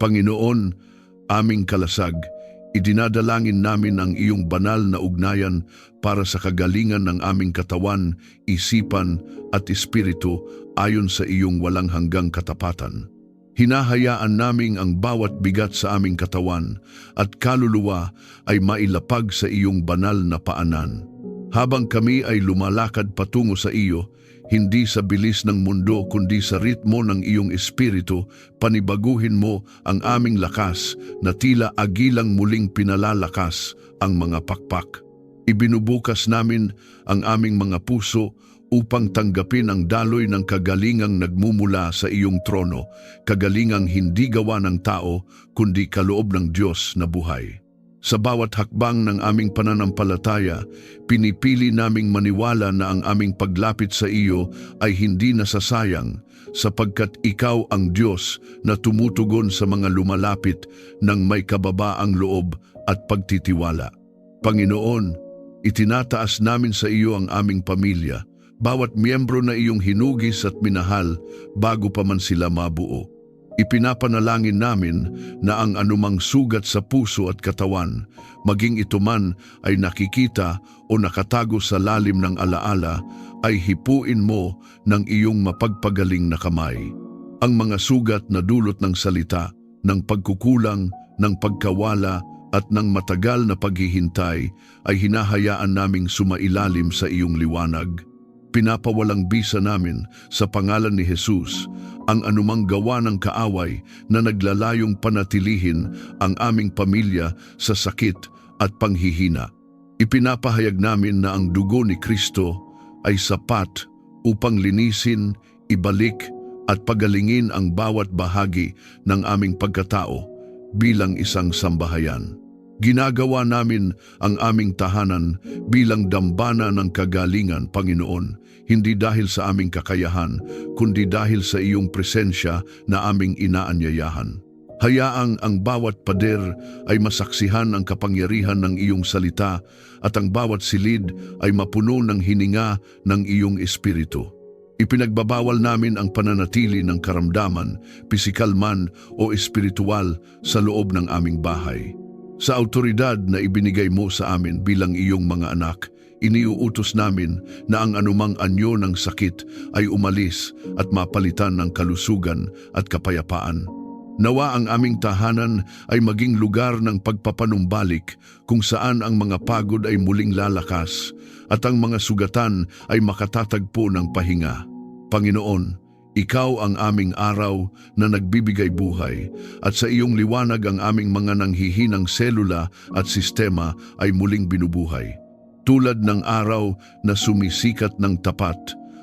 Panginoon, aming kalasag, idinadalangin namin ang iyong banal na ugnayan para sa kagalingan ng aming katawan, isipan at espiritu ayon sa iyong walang hanggang katapatan. Hinahayaan naming ang bawat bigat sa aming katawan at kaluluwa ay mailapag sa iyong banal na paanan. Habang kami ay lumalakad patungo sa iyo, hindi sa bilis ng mundo kundi sa ritmo ng iyong espiritu, panibaguhin mo ang aming lakas na tila agilang muling pinalalakas ang mga pakpak. Ibinubukas namin ang aming mga puso upang tanggapin ang daloy ng kagalingang nagmumula sa iyong trono, kagalingang hindi gawa ng tao kundi kaloob ng Diyos na buhay. Sa bawat hakbang ng aming pananampalataya, pinipili naming maniwala na ang aming paglapit sa iyo ay hindi nasasayang sapagkat ikaw ang Diyos na tumutugon sa mga lumalapit ng may kababaang loob at pagtitiwala. Panginoon, itinataas namin sa iyo ang aming pamilya, bawat miyembro na iyong hinugis at minahal bago pa man sila mabuo. Ipinapanalangin namin na ang anumang sugat sa puso at katawan, maging ito man ay nakikita o nakatago sa lalim ng alaala, ay hipuin mo ng iyong mapagpagaling na kamay. Ang mga sugat na dulot ng salita, ng pagkukulang, ng pagkawala at ng matagal na paghihintay ay hinahayaan naming sumailalim sa iyong liwanag. Pinapawalang bisa namin sa pangalan ni Jesus ang anumang gawa ng kaaway na naglalayong panatilihin ang aming pamilya sa sakit at panghihina. Ipinapahayag namin na ang dugo ni Kristo ay sapat upang linisin, ibalik at pagalingin ang bawat bahagi ng aming pagkatao bilang isang sambahayan. Ginagawa namin ang aming tahanan bilang dambana ng kagalingan, Panginoon, hindi dahil sa aming kakayahan, kundi dahil sa iyong presensya na aming inaanyayahan. Hayaang ang bawat pader ay masaksihan ang kapangyarihan ng iyong salita at ang bawat silid ay mapuno ng hininga ng iyong espiritu. Ipinagbabawal namin ang pananatili ng karamdaman, pisikal man o espiritual sa loob ng aming bahay. Sa autoridad na ibinigay mo sa amin bilang iyong mga anak, iniuutos namin na ang anumang anyo ng sakit ay umalis at mapalitan ng kalusugan at kapayapaan. Nawa ang aming tahanan ay maging lugar ng pagpapanumbalik kung saan ang mga pagod ay muling lalakas at ang mga sugatan ay makatatagpo ng pahinga. Panginoon, ikaw ang aming araw na nagbibigay buhay at sa iyong liwanag ang aming mga nanghihinang selula at sistema ay muling binubuhay. Tulad ng araw na sumisikat ng tapat,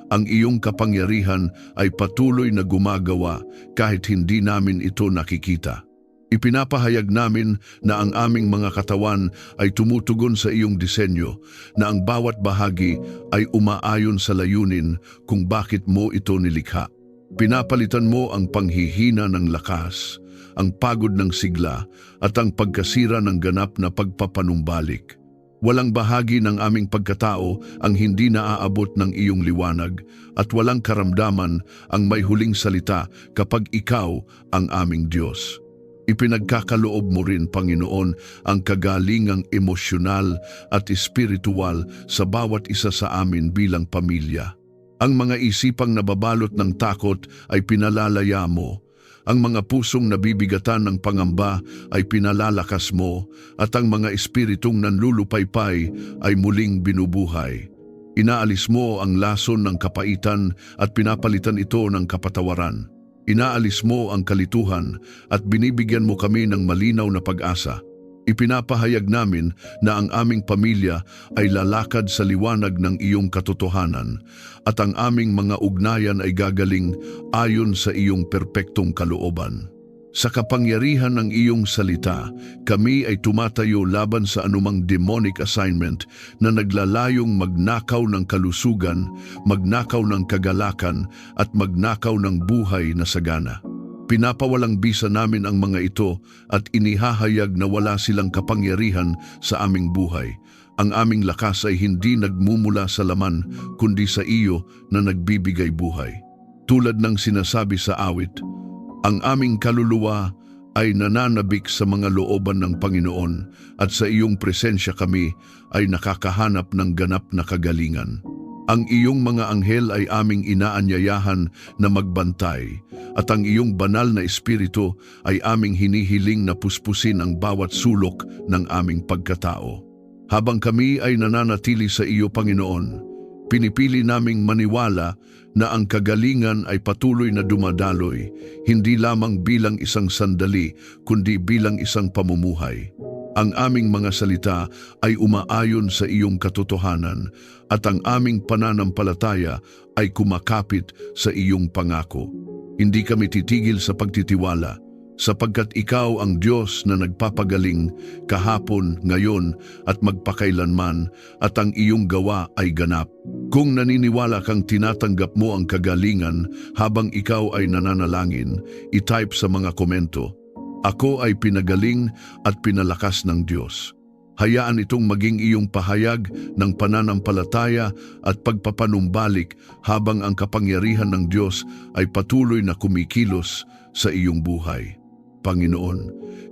ang iyong kapangyarihan ay patuloy na gumagawa kahit hindi namin ito nakikita. Ipinapahayag namin na ang aming mga katawan ay tumutugon sa iyong disenyo, na ang bawat bahagi ay umaayon sa layunin kung bakit mo ito nilikha. Pinapalitan mo ang panghihina ng lakas, ang pagod ng sigla at ang pagkasira ng ganap na pagpapanumbalik. Walang bahagi ng aming pagkatao ang hindi naaabot ng iyong liwanag at walang karamdaman ang may huling salita kapag ikaw ang aming Diyos. Ipinagkakaloob mo rin, Panginoon, ang kagalingang emosyonal at espiritual sa bawat isa sa amin bilang pamilya. Ang mga isipang nababalot ng takot ay pinalalaya mo. Ang mga pusong nabibigatan ng pangamba ay pinalalakas mo at ang mga espiritong nanlulupaypay ay muling binubuhay. Inaalis mo ang lason ng kapaitan at pinapalitan ito ng kapatawaran. Inaalis mo ang kalituhan at binibigyan mo kami ng malinaw na pag-asa. Ipinapahayag namin na ang aming pamilya ay lalakad sa liwanag ng iyong katotohanan at ang aming mga ugnayan ay gagaling ayon sa iyong perpektong kalooban. Sa kapangyarihan ng iyong salita, kami ay tumatayo laban sa anumang demonic assignment na naglalayong magnakaw ng kalusugan, magnakaw ng kagalakan at magnakaw ng buhay na sagana. Pinapawalang bisa namin ang mga ito at inihahayag na wala silang kapangyarihan sa aming buhay. Ang aming lakas ay hindi nagmumula sa laman kundi sa iyo na nagbibigay buhay. Tulad ng sinasabi sa awit, ang aming kaluluwa ay nananabik sa mga looban ng Panginoon at sa iyong presensya kami ay nakakahanap ng ganap na kagalingan. Ang iyong mga anghel ay aming inaanyayahan na magbantay at ang iyong banal na espiritu ay aming hinihiling na puspusin ang bawat sulok ng aming pagkatao. Habang kami ay nananatili sa iyo, Panginoon, pinipili naming maniwala na ang kagalingan ay patuloy na dumadaloy, hindi lamang bilang isang sandali, kundi bilang isang pamumuhay. Ang aming mga salita ay umaayon sa iyong katotohanan at ang aming pananampalataya ay kumakapit sa iyong pangako. Hindi kami titigil sa pagtitiwala, sapagkat ikaw ang Diyos na nagpapagaling kahapon, ngayon at magpakailanman, at ang iyong gawa ay ganap. Kung naniniwala kang tinatanggap mo ang kagalingan habang ikaw ay nananalangin, i-type sa mga komento, "Ako ay pinagaling at pinalakas ng Diyos." Hayaan itong maging iyong pahayag ng pananampalataya at pagpapanumbalik habang ang kapangyarihan ng Diyos ay patuloy na kumikilos sa iyong buhay. Panginoon,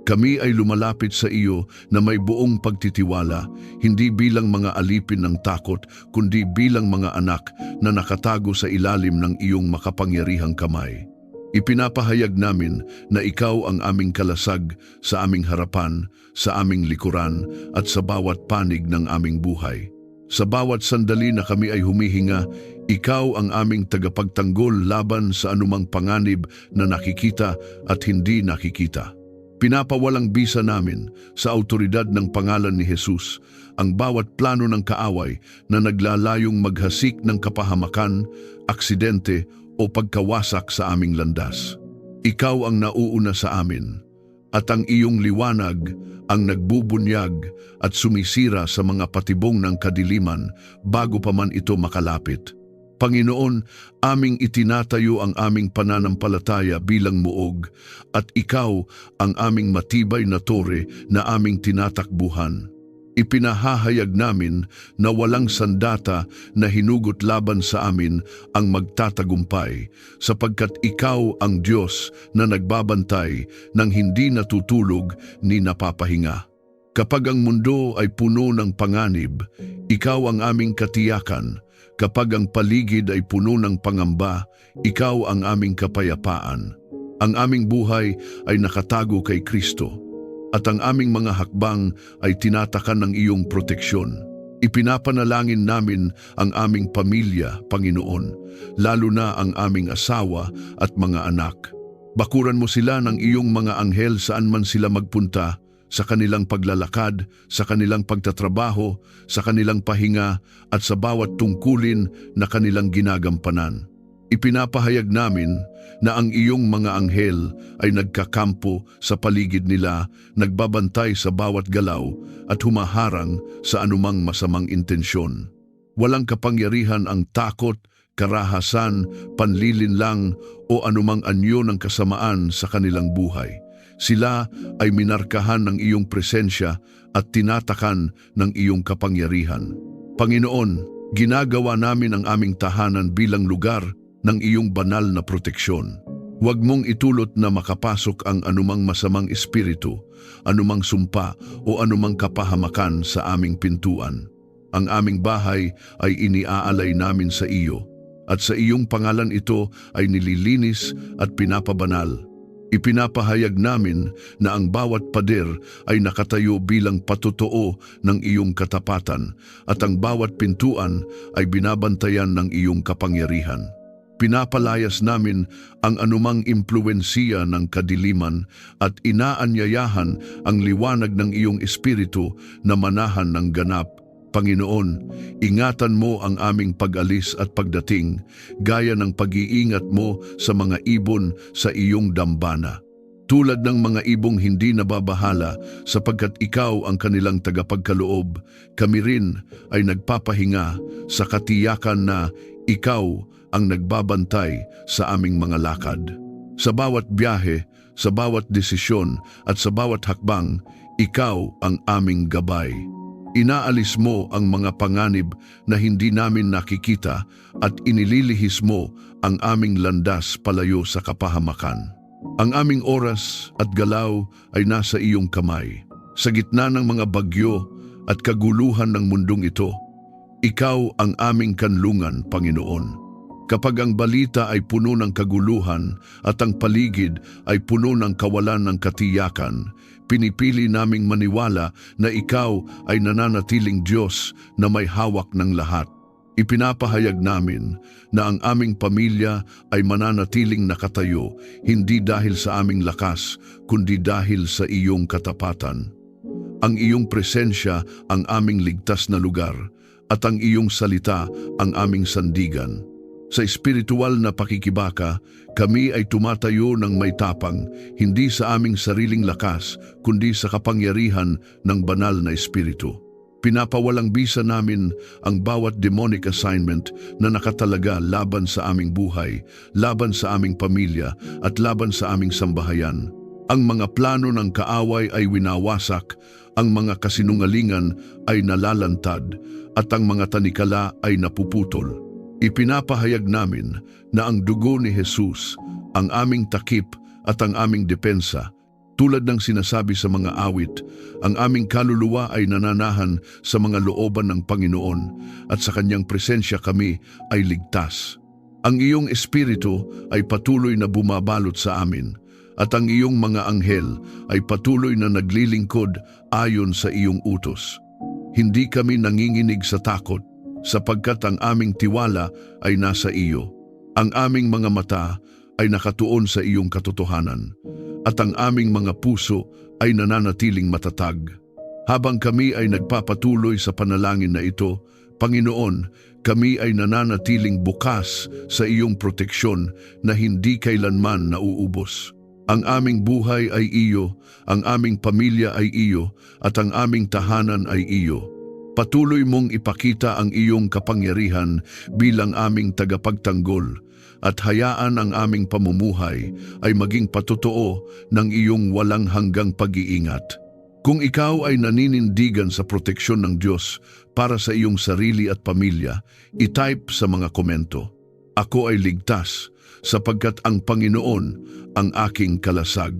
kami ay lumalapit sa iyo na may buong pagtitiwala, hindi bilang mga alipin ng takot, kundi bilang mga anak na nakatago sa ilalim ng iyong makapangyarihang kamay. Ipinapahayag namin na ikaw ang aming kalasag sa aming harapan, sa aming likuran, at sa bawat panig ng aming buhay. Sa bawat sandali na kami ay humihinga, ikaw ang aming tagapagtanggol laban sa anumang panganib na nakikita at hindi nakikita. Pinapawalang bisa namin sa autoridad ng pangalan ni Jesus ang bawat plano ng kaaway na naglalayong maghasik ng kapahamakan, aksidente, o pagkawasak sa aming landas. Ikaw ang nauuna sa amin, at ang iyong liwanag ang nagbubunyag at sumisira sa mga patibong ng kadiliman bago pa man ito makalapit. Panginoon, aming itinatayo ang aming pananampalataya bilang muog, at ikaw ang aming matibay na tore na aming tinatakbuhan. Ipinahahayag namin na walang sandata na hinugot laban sa amin ang magtatagumpay, sapagkat ikaw ang Diyos na nagbabantay ng hindi natutulog ni napapahinga. Kapag ang mundo ay puno ng panganib, ikaw ang aming katiyakan. Kapag ang paligid ay puno ng pangamba, ikaw ang aming kapayapaan. Ang aming buhay ay nakatago kay Kristo, at ang aming mga hakbang ay tinatakan ng iyong proteksyon. Ipinapanalangin namin ang aming pamilya, Panginoon, lalo na ang aming asawa at mga anak. Bakuran mo sila ng iyong mga anghel saan man sila magpunta, sa kanilang paglalakad, sa kanilang pagtatrabaho, sa kanilang pahinga, at sa bawat tungkulin na kanilang ginagampanan. Ipinapahayag namin na ang iyong mga anghel ay nagkakampo sa paligid nila, nagbabantay sa bawat galaw at humaharang sa anumang masamang intensyon. Walang kapangyarihan ang takot, karahasan, panlilinlang o anumang anyo ng kasamaan sa kanilang buhay. Sila ay minarkahan ng iyong presensya at tinatakan ng iyong kapangyarihan. Panginoon, ginagawa namin ang aming tahanan bilang lugar ng iyong banal na proteksyon. Huwag mong itulot na makapasok ang anumang masamang espiritu, anumang sumpa o anumang kapahamakan sa aming pintuan. Ang aming bahay ay iniaalay namin sa iyo, at sa iyong pangalan ito ay nililinis at pinapabanal. Ipinapahayag namin na ang bawat pader ay nakatayo bilang patotoo ng iyong katapatan, at ang bawat pintuan ay binabantayan ng iyong kapangyarihan. Pinapalayas namin ang anumang impluwensiya ng kadiliman at inaanyayahan ang liwanag ng iyong espiritu na manahan ng ganap. Panginoon, ingatan mo ang aming pag-alis at pagdating, gaya ng pag-iingat mo sa mga ibon sa iyong dambana. Tulad ng mga ibong hindi nababahala sapagkat ikaw ang kanilang tagapagkaloob, kami rin ay nagpapahinga sa katiyakan na ikaw ang nagbabantay sa aming mga lakad. Sa bawat biyahe, sa bawat desisyon at sa bawat hakbang, ikaw ang aming gabay. Inaalis mo ang mga panganib na hindi namin nakikita at inililihis mo ang aming landas palayo sa kapahamakan. Ang aming oras at galaw ay nasa iyong kamay. Sa gitna ng mga bagyo at kaguluhan ng mundong ito, ikaw ang aming kanlungan, Panginoon. Kapag ang balita ay puno ng kaguluhan at ang paligid ay puno ng kawalan ng katiyakan, pinipili naming maniwala na ikaw ay nananatiling Diyos na may hawak ng lahat. Ipinapahayag namin na ang aming pamilya ay mananatiling nakatayo, hindi dahil sa aming lakas, kundi dahil sa iyong katapatan. Ang iyong presensya ang aming ligtas na lugar, at ang iyong salita ang aming sandigan. Sa espiritual na pakikibaka, kami ay tumatayo ng may tapang, hindi sa aming sariling lakas, kundi sa kapangyarihan ng banal na espiritu. Pinapawalang bisa namin ang bawat demonic assignment na nakatalaga laban sa aming buhay, laban sa aming pamilya, at laban sa aming sambahayan. Ang mga plano ng kaaway ay winawasak, ang mga kasinungalingan ay nalalantad, at ang mga tanikala ay napuputol. Ipinapahayag namin na ang dugo ni Jesus, ang aming takip at ang aming depensa. Tulad ng sinasabi sa mga awit, ang aming kaluluwa ay nananahan sa mga looban ng Panginoon at sa kanyang presensya kami ay ligtas. Ang iyong espiritu ay patuloy na bumabalot sa amin at ang iyong mga anghel ay patuloy na naglilingkod ayon sa iyong utos. Hindi kami nanginginig sa takot sapagkat ang aming tiwala ay nasa iyo. Ang aming mga mata ay nakatuon sa iyong katotohanan at ang aming mga puso ay nananatiling matatag. Habang kami ay nagpapatuloy sa panalangin na ito, Panginoon, kami ay nananatiling bukas sa iyong proteksyon na hindi kailanman nauubos. Ang aming buhay ay iyo, ang aming pamilya ay iyo, at ang aming tahanan ay iyo. Patuloy mong ipakita ang iyong kapangyarihan bilang aming tagapagtanggol, at hayaan ang aming pamumuhay ay maging patotoo ng iyong walang hanggang pag-iingat. Kung ikaw ay naninindigan sa proteksyon ng Diyos para sa iyong sarili at pamilya, i-type sa mga komento, "Ako ay ligtas sapagkat ang Panginoon ang aking kalasag."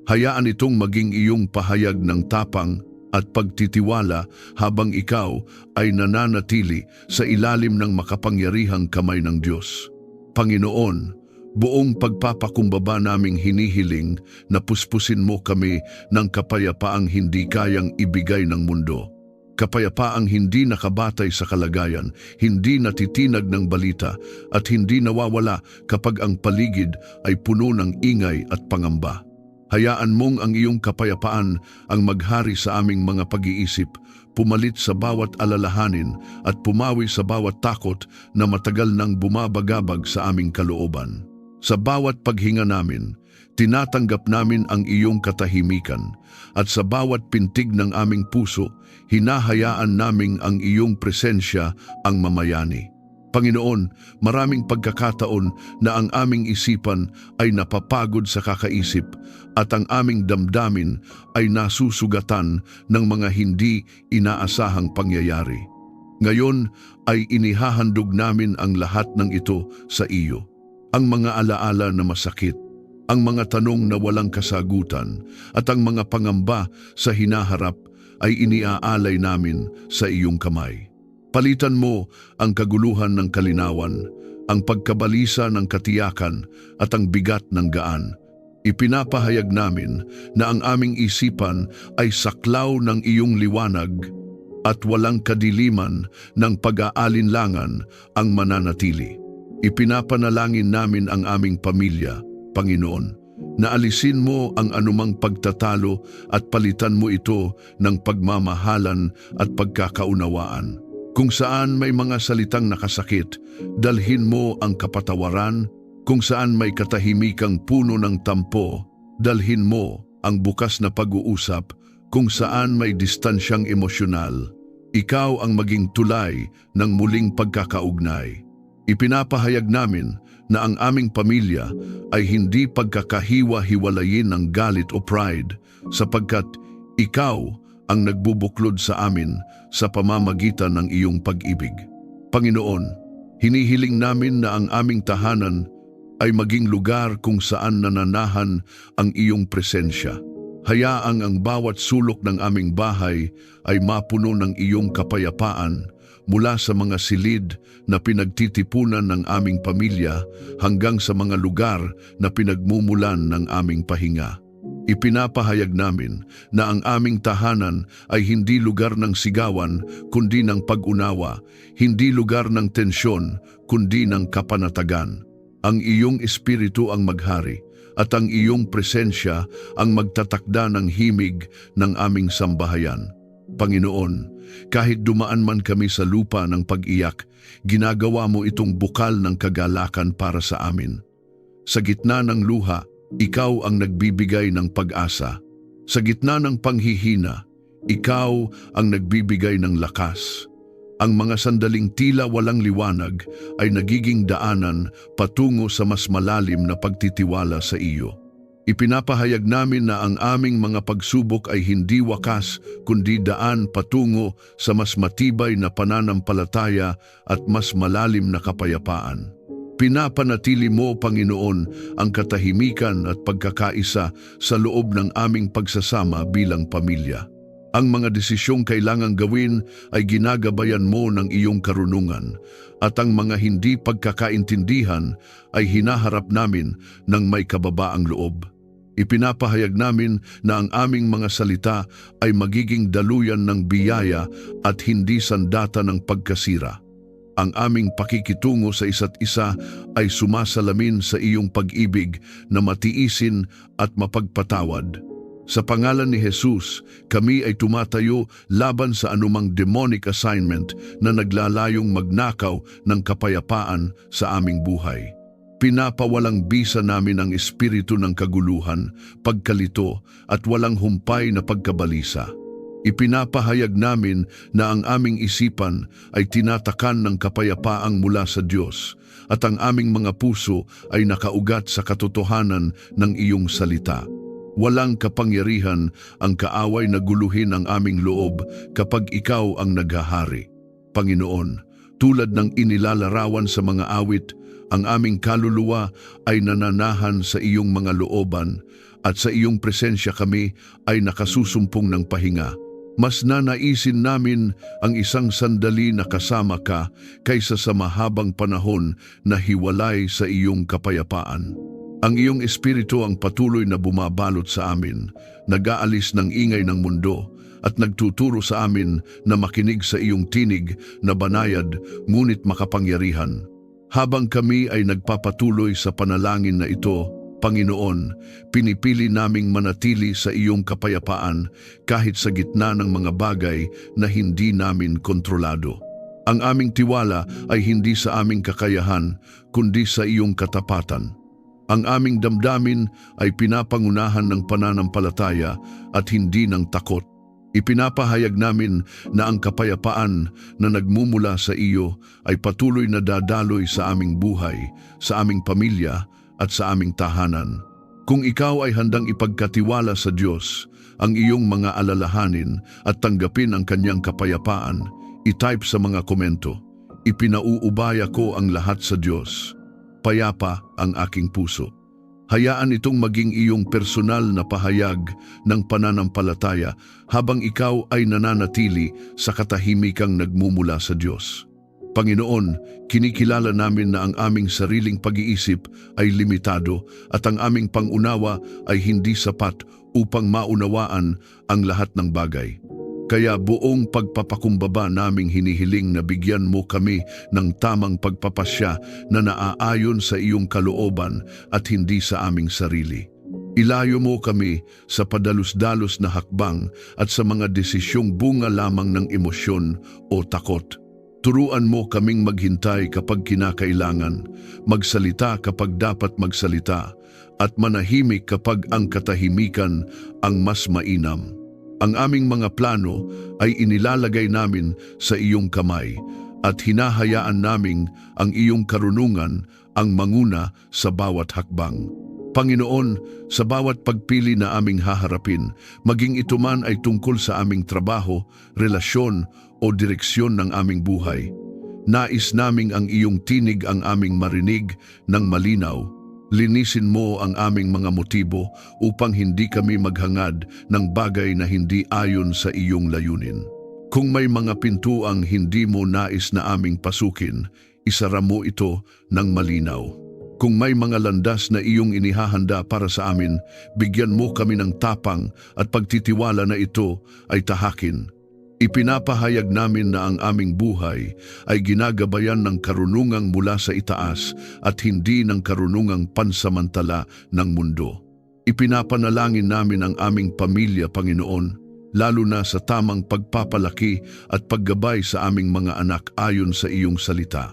Hayaan itong maging iyong pahayag ng tapang at pagtitiwala habang ikaw ay nananatili sa ilalim ng makapangyarihang kamay ng Diyos. Panginoon, buong pagpapakumbaba naming hinihiling na puspusin mo kami ng kapayapaang hindi kayang ibigay ng mundo. Kapayapaang hindi nakabatay sa kalagayan, hindi natitinag ng balita, at hindi nawawala kapag ang paligid ay puno ng ingay at pangamba. Hayaan mong ang iyong kapayapaan ang maghari sa aming mga pag-iisip, pumalit sa bawat alalahanin at pumawi sa bawat takot na matagal nang bumabagabag sa aming kalooban. Sa bawat paghinga namin, tinatanggap namin ang iyong katahimikan, at sa bawat pintig ng aming puso, hinahayaan naming ang iyong presensya ang mamayani. Panginoon, maraming pagkakataon na ang aming isipan ay napapagod sa kakaisip at ang aming damdamin ay nasusugatan ng mga hindi inaasahang pangyayari. Ngayon ay inihahandog namin ang lahat ng ito sa iyo. Ang mga alaala na masakit, ang mga tanong na walang kasagutan, at ang mga pangamba sa hinaharap ay iniaalay namin sa iyong kamay. Palitan mo ang kaguluhan ng kalinawan, ang pagkabalisa ng katiyakan at ang bigat ng gaan. Ipinapahayag namin na ang aming isipan ay saklaw ng iyong liwanag at walang kadiliman ng pag-aalinlangan ang mananatili. Ipinapanalangin namin ang aming pamilya, Panginoon, na alisin mo ang anumang pagtatalo at palitan mo ito ng pagmamahalan at pagkakaunawaan. Kung saan may mga salitang nakasakit, dalhin mo ang kapatawaran. Kung saan may katahimikang puno ng tampo, dalhin mo ang bukas na pag-uusap. Kung saan may distansyang emosyonal, ikaw ang maging tulay ng muling pagkakaugnay. Ipinapahayag namin na ang aming pamilya ay hindi pagkakahiwa-hiwalayin ng galit o pride, sapagkat ikaw ang nagbubuklod sa amin sa pamamagitan ng iyong pag-ibig. Panginoon, hinihiling namin na ang aming tahanan ay maging lugar kung saan nananahan ang iyong presensya. Hayaang ang bawat sulok ng aming bahay ay mapuno ng iyong kapayapaan mula sa mga silid na pinagtitipunan ng aming pamilya hanggang sa mga lugar na pinagmumulan ng aming pahinga. Ipinapahayag namin na ang aming tahanan ay hindi lugar ng sigawan kundi ng pag-unawa, hindi lugar ng tensyon kundi ng kapanatagan. Ang iyong espiritu ang maghari at ang iyong presensya ang magtatakda ng himig ng aming sambahayan. Panginoon, kahit dumaan man kami sa lupa ng pag-iyak, ginagawa mo itong bukal ng kagalakan para sa amin. Sa gitna ng luha, ikaw ang nagbibigay ng pag-asa. Sa gitna ng panghihina, ikaw ang nagbibigay ng lakas. Ang mga sandaling tila walang liwanag ay nagiging daanan patungo sa mas malalim na pagtitiwala sa iyo. Ipinapahayag namin na ang aming mga pagsubok ay hindi wakas kundi daan patungo sa mas matibay na pananampalataya at mas malalim na kapayapaan. Pinapanatili mo, Panginoon, ang katahimikan at pagkakaisa sa loob ng aming pagsasama bilang pamilya. Ang mga desisyong kailangang gawin ay ginagabayan mo ng iyong karunungan at ang mga hindi pagkakaintindihan ay hinaharap namin ng may kababaang loob. Ipinapahayag namin na ang aming mga salita ay magiging daluyan ng biyaya at hindi sandata ng pagkasira. Ang aming pakikitungo sa isa't isa ay sumasalamin sa iyong pag-ibig na matiisin at mapagpatawad. Sa pangalan ni Jesus, kami ay tumatayo laban sa anumang demonic assignment na naglalayong magnakaw ng kapayapaan sa aming buhay. Pinapawalang bisa namin ang espiritu ng kaguluhan, pagkalito at walang humpay na pagkabalisa. Ipinapahayag namin na ang aming isipan ay tinatakan ng kapayapaang mula sa Diyos at ang aming mga puso ay nakaugat sa katotohanan ng iyong salita. Walang kapangyarihan ang kaaway na guluhin ang aming loob kapag ikaw ang naghahari. Panginoon, tulad ng inilalarawan sa mga awit, ang aming kaluluwa ay nananahan sa iyong mga looban at sa iyong presensya kami ay nakasusumpong ng pahinga. Mas nanaisin namin ang isang sandali na kasama ka kaysa sa mahabang panahon na hiwalay sa iyong kapayapaan. Ang iyong espiritu ang patuloy na bumabalot sa amin, nag-aalis ng ingay ng mundo at nagtuturo sa amin na makinig sa iyong tinig na banayad ngunit makapangyarihan. Habang kami ay nagpapatuloy sa panalangin na ito, Panginoon, pinipili naming manatili sa iyong kapayapaan kahit sa gitna ng mga bagay na hindi namin kontrolado. Ang aming tiwala ay hindi sa aming kakayahan, kundi sa iyong katapatan. Ang aming damdamin ay pinapangunahan ng pananampalataya at hindi ng takot. Ipinapahayag namin na ang kapayapaan na nagmumula sa iyo ay patuloy na dadaloy sa aming buhay, sa aming pamilya at sa aming tahanan. Kung ikaw ay handang ipagkatiwala sa Diyos ang iyong mga alalahanin at tanggapin ang kanyang kapayapaan, i-type sa mga komento, "Ipinauubaya ko ang lahat sa Diyos. Payapa ang aking puso." Hayaan itong maging iyong personal na pahayag ng pananampalataya habang ikaw ay nananatili sa katahimikang nagmumula sa Diyos. Panginoon, kinikilala namin na ang aming sariling pag-iisip ay limitado at ang aming pangunawa ay hindi sapat upang maunawaan ang lahat ng bagay. Kaya buong pagpapakumbaba naming hinihiling na bigyan mo kami ng tamang pagpapasya na naaayon sa iyong kalooban at hindi sa aming sarili. Ilayo mo kami sa padalos-dalos na hakbang at sa mga desisyong bunga lamang ng emosyon o takot. Turuan mo kaming maghintay kapag kinakailangan, magsalita kapag dapat magsalita, at manahimik kapag ang katahimikan ang mas mainam. Ang aming mga plano ay inilalagay namin sa iyong kamay at hinahayaan naming ang iyong karunungan ang manguna sa bawat hakbang. Panginoon, sa bawat pagpili na aming haharapin, maging ito man ay tungkol sa aming trabaho, relasyon o direksyon ng aming buhay, nais naming ang iyong tinig ang aming marinig ng malinaw Linisin mo ang aming mga motibo upang hindi kami maghangad ng bagay na hindi ayon sa iyong layunin. Kung may mga pintuang hindi mo nais na aming pasukin, isara mo ito ng malinaw. Kung may mga landas na iyong inihahanda para sa amin, bigyan mo kami ng tapang at pagtitiwala na ito ay tahakin. Ipinapahayag namin na ang aming buhay ay ginagabayan ng karunungang mula sa itaas at hindi ng karunungang pansamantala ng mundo. Ipinapanalangin namin ang aming pamilya, Panginoon, lalo na sa tamang pagpapalaki at paggabay sa aming mga anak ayon sa iyong salita.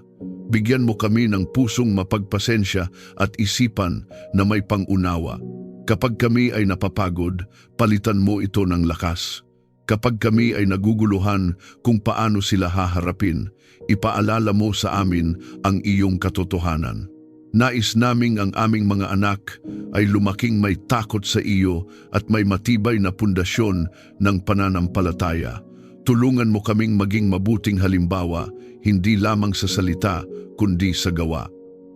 Bigyan mo kami ng pusong mapagpasensya at isipan na may pangunawa. Kapag kami ay napapagod, palitan mo ito ng lakas. Kapag kami ay naguguluhan kung paano sila haharapin, ipaalala mo sa amin ang iyong katotohanan. Nais naming ang aming mga anak ay lumaking may takot sa iyo at may matibay na pundasyon ng pananampalataya. Tulungan mo kaming maging mabuting halimbawa, hindi lamang sa salita, kundi sa gawa.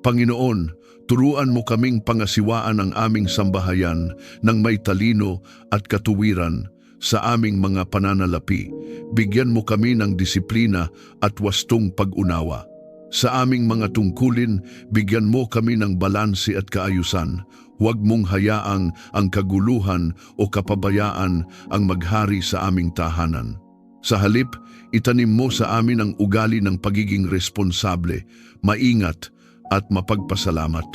Panginoon, turuan mo kaming pangasiwaan ang aming sambahayan ng may talino at katuwiran sa aming mga pananalapi. Bigyan mo kami ng disiplina at wastong pag-unawa. Sa aming mga tungkulin, bigyan mo kami ng balanse at kaayusan. Huwag mong hayaang ang kaguluhan o kapabayaan ang maghari sa aming tahanan. Sa halip, itanim mo sa amin ang ugali ng pagiging responsable, maingat at mapagpasalamat.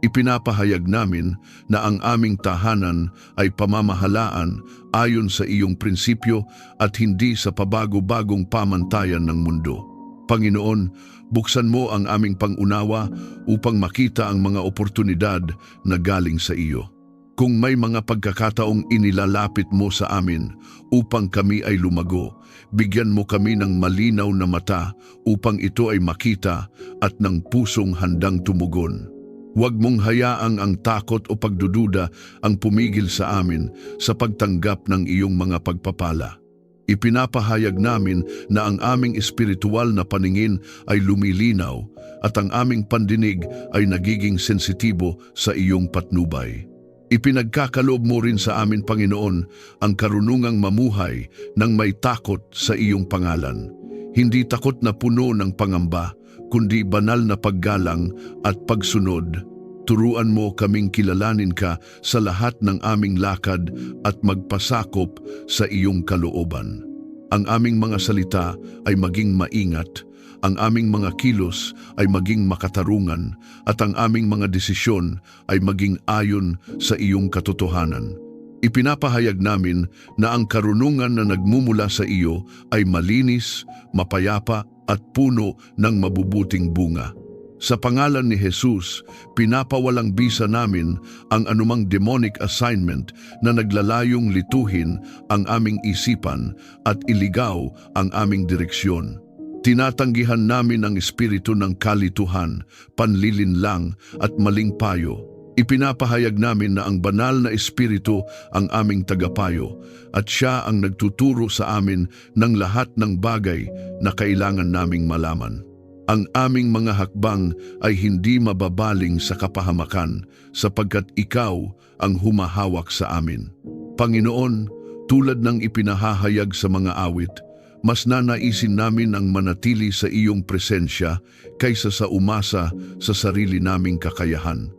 Ipinapahayag namin na ang aming tahanan ay pamamahalaan ayon sa iyong prinsipyo at hindi sa pabago-bagong pamantayan ng mundo. Panginoon, buksan mo ang aming pangunawa upang makita ang mga oportunidad na galing sa iyo. Kung may mga pagkakataong inilalapit mo sa amin upang kami ay lumago, bigyan mo kami ng malinaw na mata upang ito ay makita at ng pusong handang tumugon. Huwag mong hayaang ang takot o pagdududa ang pumigil sa amin sa pagtanggap ng iyong mga pagpapala. Ipinapahayag namin na ang aming espiritual na paningin ay lumilinaw at ang aming pandinig ay nagiging sensitibo sa iyong patnubay. Ipinagkakaloob mo rin sa amin, Panginoon, ang karunungang mamuhay ng may takot sa iyong pangalan. Hindi takot na puno ng pangamba, kundi banal na paggalang at pagsunod. Turuan mo kaming kilalanin ka sa lahat ng aming lakad at magpasakop sa iyong kalooban. Ang aming mga salita ay maging maingat, ang aming mga kilos ay maging makatarungan, at ang aming mga desisyon ay maging ayon sa iyong katotohanan. Ipinapahayag namin na ang karunungan na nagmumula sa iyo ay malinis, mapayapa at puno ng mabubuting bunga. Sa pangalan ni Jesus, pinapawalang bisa namin ang anumang demonic assignment na naglalayong lituhin ang aming isipan at iligaw ang aming direksyon. Tinatanggihan namin ang espiritu ng kalituhan, panlilinlang at maling payo. Ipinapahayag namin na ang banal na espiritu ang aming tagapayo at siya ang nagtuturo sa amin ng lahat ng bagay na kailangan naming malaman. Ang aming mga hakbang ay hindi mababaling sa kapahamakan sapagkat ikaw ang humahawak sa amin. Panginoon, tulad ng ipinahahayag sa mga awit, mas nanaisin namin ang manatili sa iyong presensya kaysa sa umasa sa sarili naming kakayahan.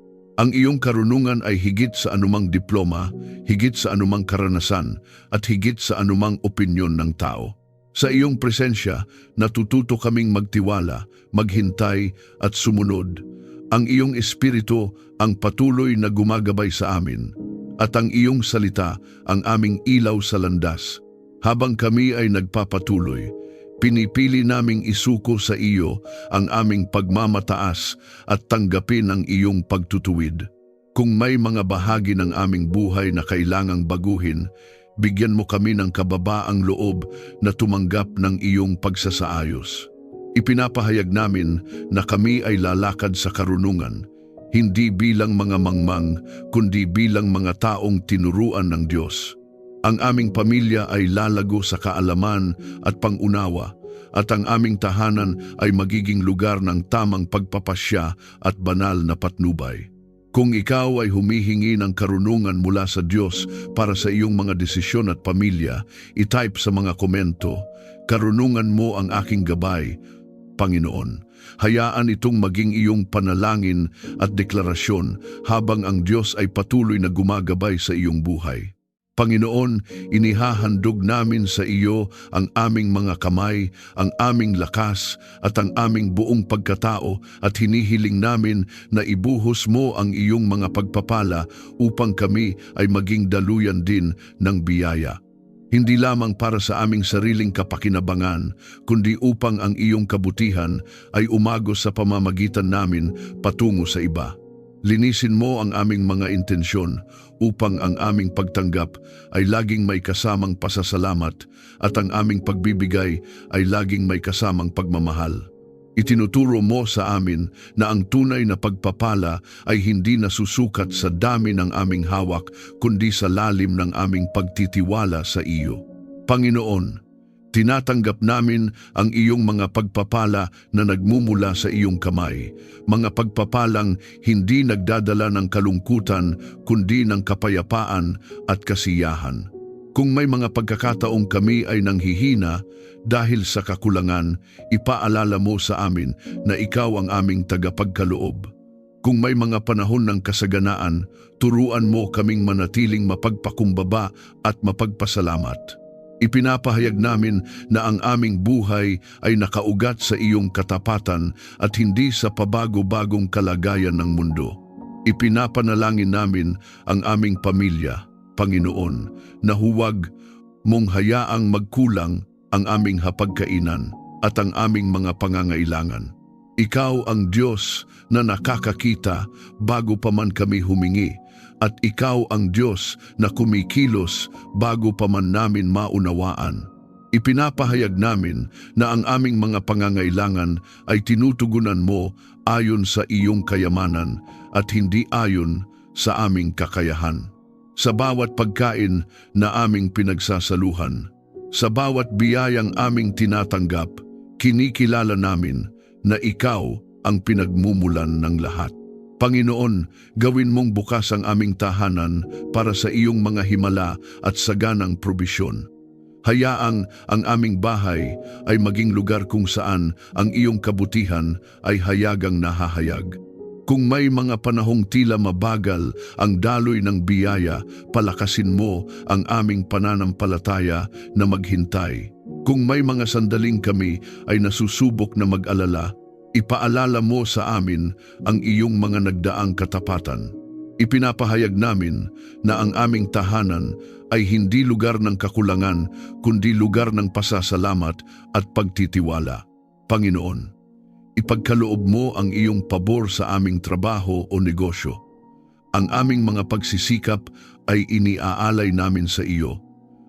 Ang iyong karunungan ay higit sa anumang diploma, higit sa anumang karanasan, at higit sa anumang opinyon ng tao. Sa iyong presensya, natututo kaming magtiwala, maghintay at sumunod. Ang iyong espiritu ang patuloy na gumagabay sa amin, at ang iyong salita ang aming ilaw sa landas. Habang kami ay nagpapatuloy, pinipili naming isuko sa iyo ang aming pagmamataas at tanggapin ang iyong pagtutuwid. Kung may mga bahagi ng aming buhay na kailangang baguhin, bigyan mo kami ng kababaang loob na tumanggap ng iyong pagsasaayos. Ipinapahayag namin na kami ay lalakad sa karunungan, hindi bilang mga mangmang, kundi bilang mga taong tinuruan ng Diyos. Ang aming pamilya ay lalago sa kaalaman at pangunawa, at ang aming tahanan ay magiging lugar ng tamang pagpapasya at banal na patnubay. Kung ikaw ay humihingi ng karunungan mula sa Diyos para sa iyong mga desisyon at pamilya, itype sa mga komento, "Karunungan mo ang aking gabay, Panginoon." Hayaan itong maging iyong panalangin at deklarasyon habang ang Diyos ay patuloy na gumagabay sa iyong buhay. Panginoon, inihahandog namin sa iyo ang aming mga kamay, ang aming lakas at ang aming buong pagkatao at hinihiling namin na ibuhos mo ang iyong mga pagpapala upang kami ay maging daluyan din ng biyaya. Hindi lamang para sa aming sariling kapakinabangan, kundi upang ang iyong kabutihan ay umagos sa pamamagitan namin patungo sa iba. Linisin mo ang aming mga intensyon upang ang aming pagtanggap ay laging may kasamang pasasalamat at ang aming pagbibigay ay laging may kasamang pagmamahal. Itinuturo mo sa amin na ang tunay na pagpapala ay hindi nasusukat sa dami ng aming hawak kundi sa lalim ng aming pagtitiwala sa iyo. Panginoon, tinatanggap namin ang iyong mga pagpapala na nagmumula sa iyong kamay, mga pagpapalang hindi nagdadala ng kalungkutan kundi ng kapayapaan at kasiyahan. Kung may mga pagkakataong kami ay nanghihina dahil sa kakulangan, ipaalala mo sa amin na ikaw ang aming tagapagkaloob. Kung may mga panahon ng kasaganaan, turuan mo kaming manatiling mapagpakumbaba at mapagpasalamat. Ipinapahayag namin na ang aming buhay ay nakaugat sa iyong katapatan at hindi sa pabago-bagong kalagayan ng mundo. Ipinapanalangin namin ang aming pamilya, Panginoon, na huwag mong hayaang magkulang ang aming hapagkainan at ang aming mga pangangailangan. Ikaw ang Diyos na nakakakita bago pa man kami humingi, at ikaw ang Diyos na kumikilos bago pa man namin maunawaan. Ipinapahayag namin na ang aming mga pangangailangan ay tinutugunan mo ayon sa iyong kayamanan at hindi ayon sa aming kakayahan. Sa bawat pagkain na aming pinagsasaluhan, sa bawat biyayang aming tinatanggap, kinikilala namin na ikaw ang pinagmumulan ng lahat. Panginoon, gawin mong bukas ang aming tahanan para sa iyong mga himala at saganang probisyon. Hayaang ang aming bahay ay maging lugar kung saan ang iyong kabutihan ay hayagang nahahayag. Kung may mga panahong tila mabagal ang daloy ng biyaya, palakasin mo ang aming pananampalataya na maghintay. Kung may mga sandaling kami ay nasusubok na mag-alala, ipaalala mo sa amin ang iyong mga nagdaang katapatan. Ipinapahayag namin na ang aming tahanan ay hindi lugar ng kakulangan, kundi lugar ng pasasalamat at pagtitiwala. Panginoon, ipagkaloob mo ang iyong pabor sa aming trabaho o negosyo. Ang aming mga pagsisikap ay iniaalay namin sa iyo,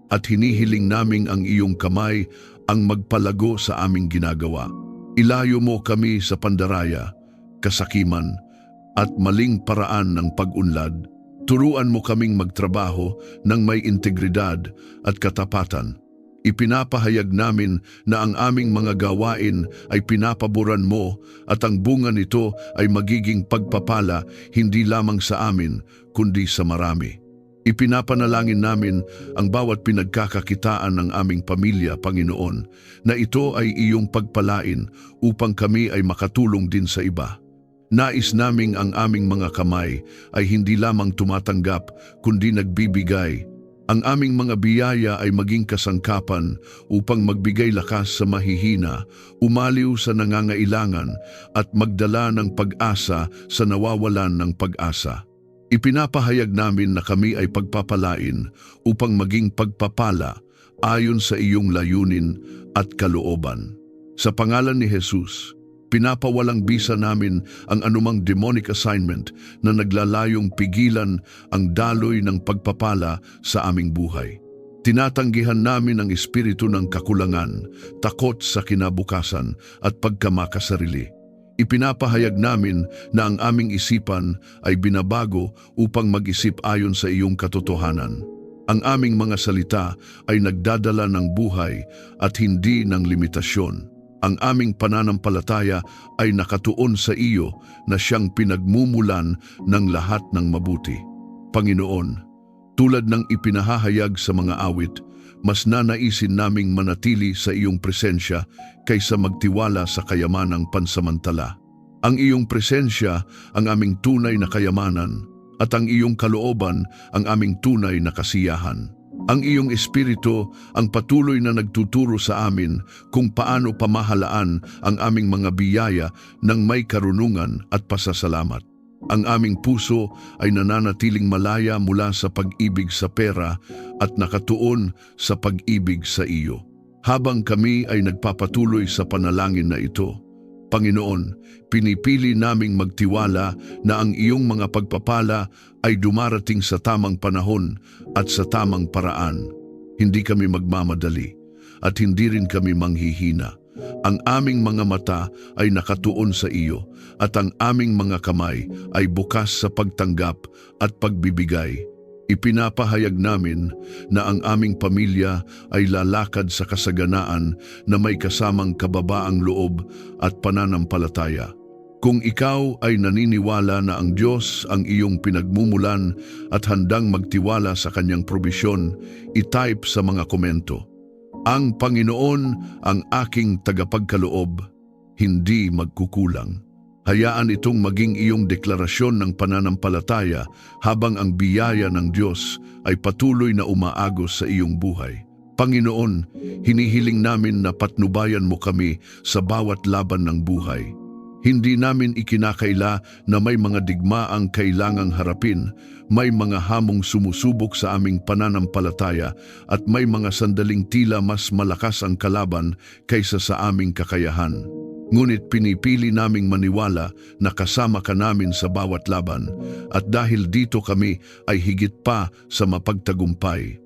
at hinihiling naming ang iyong kamay ang magpalago sa aming ginagawa. Ilayo mo kami sa pandaraya, kasakiman, at maling paraan ng pag-unlad. Turuan mo kaming magtrabaho ng may integridad at katapatan. Ipinapahayag namin na ang aming mga gawain ay pinapaboran mo at ang bunga nito ay magiging pagpapala hindi lamang sa amin, kundi sa marami. Ipinapanalangin namin ang bawat pinagkakakitaan ng aming pamilya, Panginoon, na ito ay iyong pagpalain upang kami ay makatulong din sa iba. Nais naming ang aming mga kamay ay hindi lamang tumatanggap, kundi nagbibigay. Ang aming mga biyaya ay maging kasangkapan upang magbigay lakas sa mahihina, umaliw sa nangangailangan, at magdala ng pag-asa sa nawawalan ng pag-asa. Ipinapahayag namin na kami ay pagpapalain upang maging pagpapala ayon sa iyong layunin at kalooban. Sa pangalan ni Jesus, pinapawalang bisa namin ang anumang demonic assignment na naglalayong pigilan ang daloy ng pagpapala sa aming buhay. Tinatanggihan namin ang espiritu ng kakulangan, takot sa kinabukasan at pagkamakasarili. Ipinapahayag namin na ang aming isipan ay binabago upang mag-isip ayon sa iyong katotohanan. Ang aming mga salita ay nagdadala ng buhay at hindi ng limitasyon. Ang aming pananampalataya ay nakatuon sa iyo na siyang pinagmumulan ng lahat ng mabuti. Panginoon, tulad ng ipinahahayag sa mga awit, mas nanaisin naming manatili sa iyong presensya kaysa magtiwala sa kayamanang pansamantala. Ang iyong presensya ang aming tunay na kayamanan at ang iyong kalooban ang aming tunay na kasiyahan. Ang iyong espiritu ang patuloy na nagtuturo sa amin kung paano pamahalaan ang aming mga biyaya ng may karunungan at pasasalamat. Ang aming puso ay nananatiling malaya mula sa pag-ibig sa pera at nakatuon sa pag-ibig sa iyo. Habang kami ay nagpapatuloy sa panalangin na ito, Panginoon, pinipili naming magtiwala na ang iyong mga pagpapala ay dumarating sa tamang panahon at sa tamang paraan. Hindi kami magmamadali at hindi rin kami manghihina. Ang aming mga mata ay nakatuon sa iyo at ang aming mga kamay ay bukas sa pagtanggap at pagbibigay. Ipinapahayag namin na ang aming pamilya ay lalakad sa kasaganaan na may kasamang kababaang loob at pananampalataya. Kung ikaw ay naniniwala na ang Diyos ang iyong pinagmumulan at handang magtiwala sa kanyang probisyon, i-type sa mga komento. Ang Panginoon ang aking tagapagkaloob, hindi magkukulang. Hayaan itong maging iyong deklarasyon ng pananampalataya habang ang biyaya ng Diyos ay patuloy na umaagos sa iyong buhay. Panginoon, hinihiling namin na patnubayan mo kami sa bawat laban ng buhay. Hindi namin ikinakaila na may mga digmaang kailangang harapin, may mga hamong sumusubok sa aming pananampalataya at may mga sandaling tila mas malakas ang kalaban kaysa sa aming kakayahan. Ngunit pinipili naming maniwala na kasama ka namin sa bawat laban at dahil dito kami ay higit pa sa mapagtagumpay.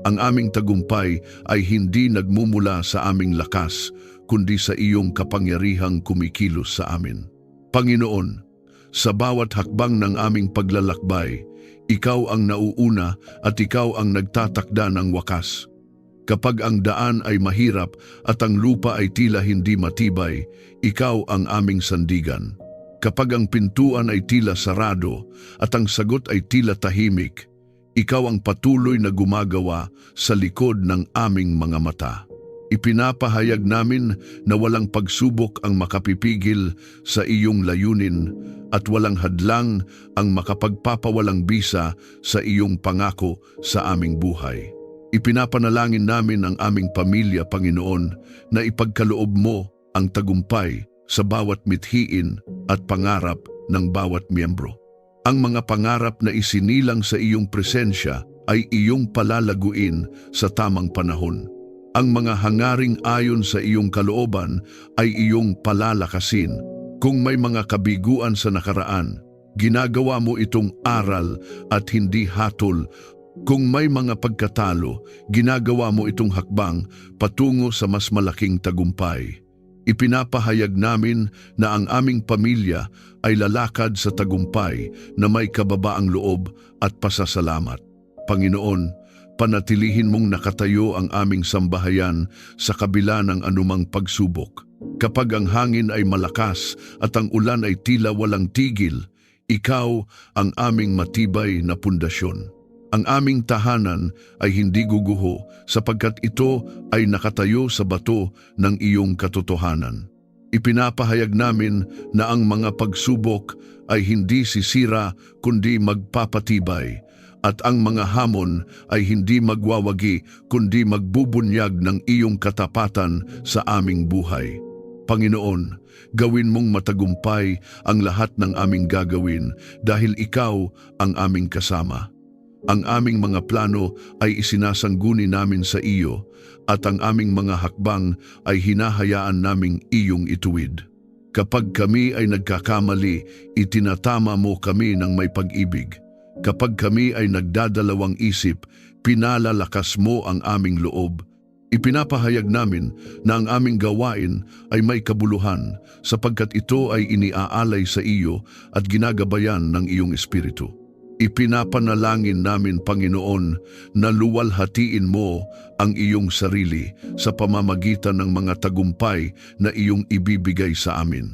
Ang aming tagumpay ay hindi nagmumula sa aming lakas, kundi sa iyong kapangyarihang kumikilos sa amin. Panginoon, sa bawat hakbang ng aming paglalakbay, ikaw ang nauuna at ikaw ang nagtatakda ng wakas. Kapag ang daan ay mahirap at ang lupa ay tila hindi matibay, ikaw ang aming sandigan. Kapag ang pintuan ay tila sarado at ang sagot ay tila tahimik, ikaw ang patuloy na gumagawa sa likod ng aming mga mata. Ipinapahayag namin na walang pagsubok ang makapipigil sa iyong layunin at walang hadlang ang makapagpapawalang bisa sa iyong pangako sa aming buhay. Ipinapanalangin namin ang aming pamilya, Panginoon, na ipagkaloob mo ang tagumpay sa bawat mithiin at pangarap ng bawat miyembro. Ang mga pangarap na isinilang sa iyong presensya ay iyong palalaguin sa tamang panahon. Ang mga hangaring ayon sa iyong kalooban ay iyong palalakasin. Kung may mga kabiguan sa nakaraan, ginagawa mo itong aral at hindi hatol. Kung may mga pagkatalo, ginagawa mo itong hakbang patungo sa mas malaking tagumpay. Ipinapahayag namin na ang aming pamilya ay lalakad sa tagumpay na may kababaang loob at pasasalamat. Panginoon, panatilihin mong nakatayo ang aming sambahayan sa kabila ng anumang pagsubok. Kapag ang hangin ay malakas at ang ulan ay tila walang tigil, ikaw ang aming matibay na pundasyon. Ang aming tahanan ay hindi guguho sapagkat ito ay nakatayo sa bato ng iyong katotohanan. Ipinapahayag namin na ang mga pagsubok ay hindi sisira kundi magpapatibay at ang mga hamon ay hindi magwawagi kundi magbubunyag ng iyong katapatan sa aming buhay. Panginoon, gawin mong matagumpay ang lahat ng aming gagawin dahil ikaw ang aming kasama. Ang aming mga plano ay isinasangguni namin sa iyo at ang aming mga hakbang ay hinahayaan naming iyong ituwid. Kapag kami ay nagkakamali, itinatama mo kami ng may pag-ibig. Kapag kami ay nagdadalawang isip, pinalalakas mo ang aming loob. Ipinapahayag namin na ang aming gawain ay may kabuluhan sapagkat ito ay iniaalay sa iyo at ginagabayan ng iyong espiritu. Ipinapanalangin namin, Panginoon, na luwalhatiin mo ang iyong sarili sa pamamagitan ng mga tagumpay na iyong ibibigay sa amin.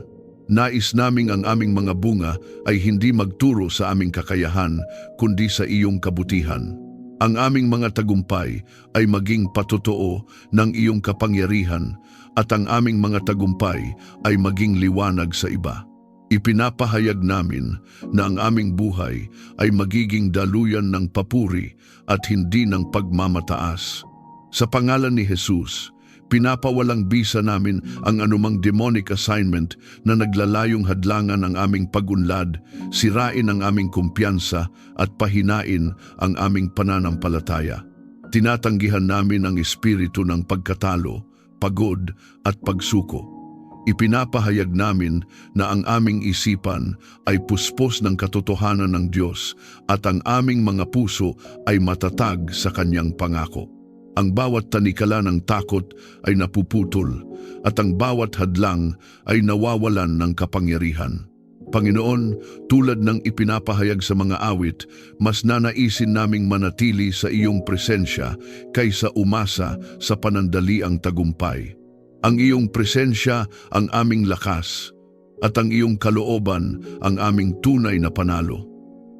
Nais naming ang aming mga bunga ay hindi magturo sa aming kakayahan, kundi sa iyong kabutihan. Ang aming mga tagumpay ay maging patotoo ng iyong kapangyarihan at ang aming mga tagumpay ay maging liwanag sa iba. Ipinapahayag namin na ang aming buhay ay magiging daluyan ng papuri at hindi ng pagmamataas. Sa pangalan ni Jesus, pinapawalang bisa namin ang anumang demonic assignment na naglalayong hadlangan ang aming pag-unlad, sirain ang aming kumpiyansa at pahinain ang aming pananampalataya. Tinatanggihan namin ang espiritu ng pagkatalo, pagod at pagsuko. Ipinapahayag namin na ang aming isipan ay puspos ng katotohanan ng Diyos at ang aming mga puso ay matatag sa Kanyang pangako. Ang bawat tanikala ng takot ay napuputol at ang bawat hadlang ay nawawalan ng kapangyarihan. Panginoon, tulad ng ipinapahayag sa mga awit, mas nanaisin naming manatili sa iyong presensya kaysa umasa sa panandaliang tagumpay. Ang iyong presensya ang aming lakas at ang iyong kalooban ang aming tunay na panalo.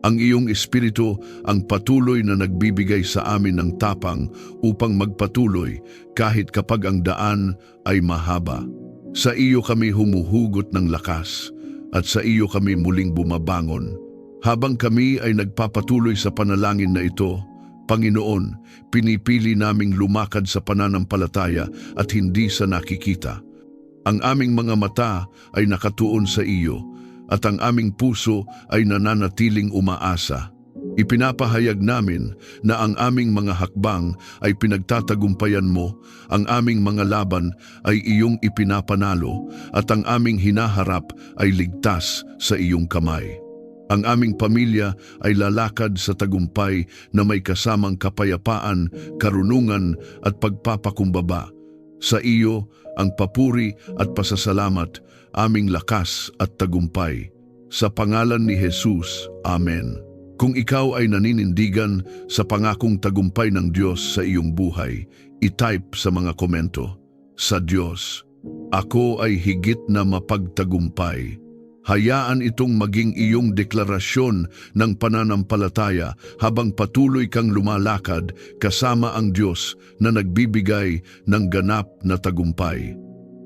Ang iyong espiritu ang patuloy na nagbibigay sa amin ng tapang upang magpatuloy kahit kapag ang daan ay mahaba. Sa iyo kami humuhugot ng lakas at sa iyo kami muling bumabangon. Habang kami ay nagpapatuloy sa panalangin na ito, Panginoon, pinipili naming lumakad sa pananampalataya at hindi sa nakikita. Ang aming mga mata ay nakatuon sa iyo at ang aming puso ay nananatiling umaasa. Ipinapahayag namin na ang aming mga hakbang ay pinagtatagumpayan mo, ang aming mga laban ay iyong ipinapanalo at ang aming hinaharap ay ligtas sa iyong kamay. Ang aming pamilya ay lalakad sa tagumpay na may kasamang kapayapaan, karunungan at pagpapakumbaba. Sa iyo ang papuri at pasasalamat, aming lakas at tagumpay. Sa pangalan ni Jesus, Amen. Kung ikaw ay naninindigan sa pangakong tagumpay ng Diyos sa iyong buhay, i-type sa mga komento, "Sa Diyos, ako ay higit na mapagtagumpay." Hayaan itong maging iyong deklarasyon ng pananampalataya habang patuloy kang lumalakad kasama ang Diyos na nagbibigay ng ganap na tagumpay.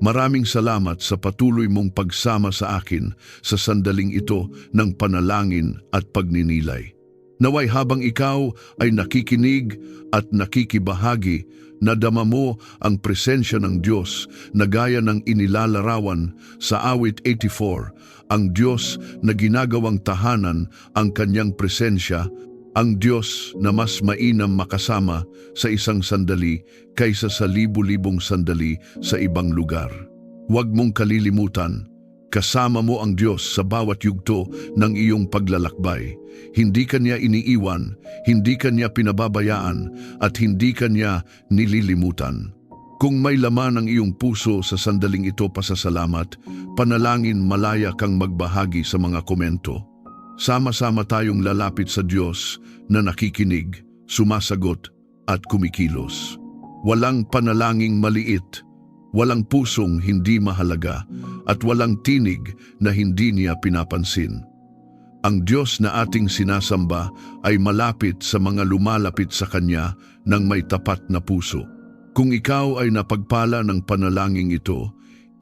Maraming salamat sa patuloy mong pagsama sa akin sa sandaling ito ng panalangin at pagninilay. Naway habang ikaw ay nakikinig at nakikibahagi, nadama mo ang presensya ng Diyos na gaya ng inilalarawan sa awit 84, ang Diyos na ginagawang tahanan ang kanyang presensya, ang Diyos na mas mainam makasama sa isang sandali kaysa sa libu-libong sandali sa ibang lugar. Huwag mong kalilimutan, kasama mo ang Diyos sa bawat yugto ng iyong paglalakbay. Hindi Kanya iniiwan, hindi Kanya pinababayaan, at hindi Kanya nililimutan. Kung may laman ang iyong puso sa sandaling ito pasasalamat, panalangin malaya kang magbahagi sa mga komento. Sama-sama tayong lalapit sa Diyos na nakikinig, sumasagot at kumikilos. Walang panalangin maliit, walang pusong hindi mahalaga, at walang tinig na hindi niya pinapansin. Ang Diyos na ating sinasamba ay malapit sa mga lumalapit sa Kanya ng may tapat na puso. Kung ikaw ay napagpala ng panalangin ito,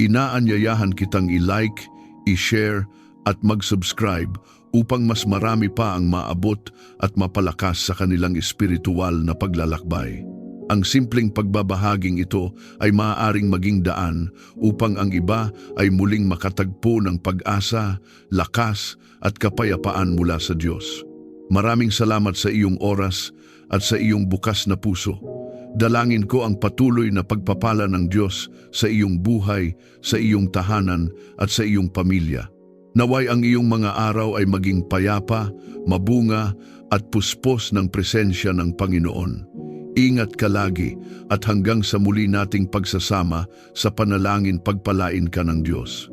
inaanyayahan kitang i-like, i-share at mag-subscribe upang mas marami pa ang maabot at mapalakas sa kanilang espiritual na paglalakbay. Ang simpleng pagbabahaging ito ay maaaring maging daan upang ang iba ay muling makatagpo ng pag-asa, lakas at kapayapaan mula sa Diyos. Maraming salamat sa iyong oras at sa iyong bukas na puso. Dalangin ko ang patuloy na pagpapala ng Diyos sa iyong buhay, sa iyong tahanan at sa iyong pamilya. Naway ang iyong mga araw ay maging payapa, mabunga at puspos ng presensya ng Panginoon. Ingat ka lagi at hanggang sa muli nating pagsasama sa panalangin, pagpalain ka ng Diyos.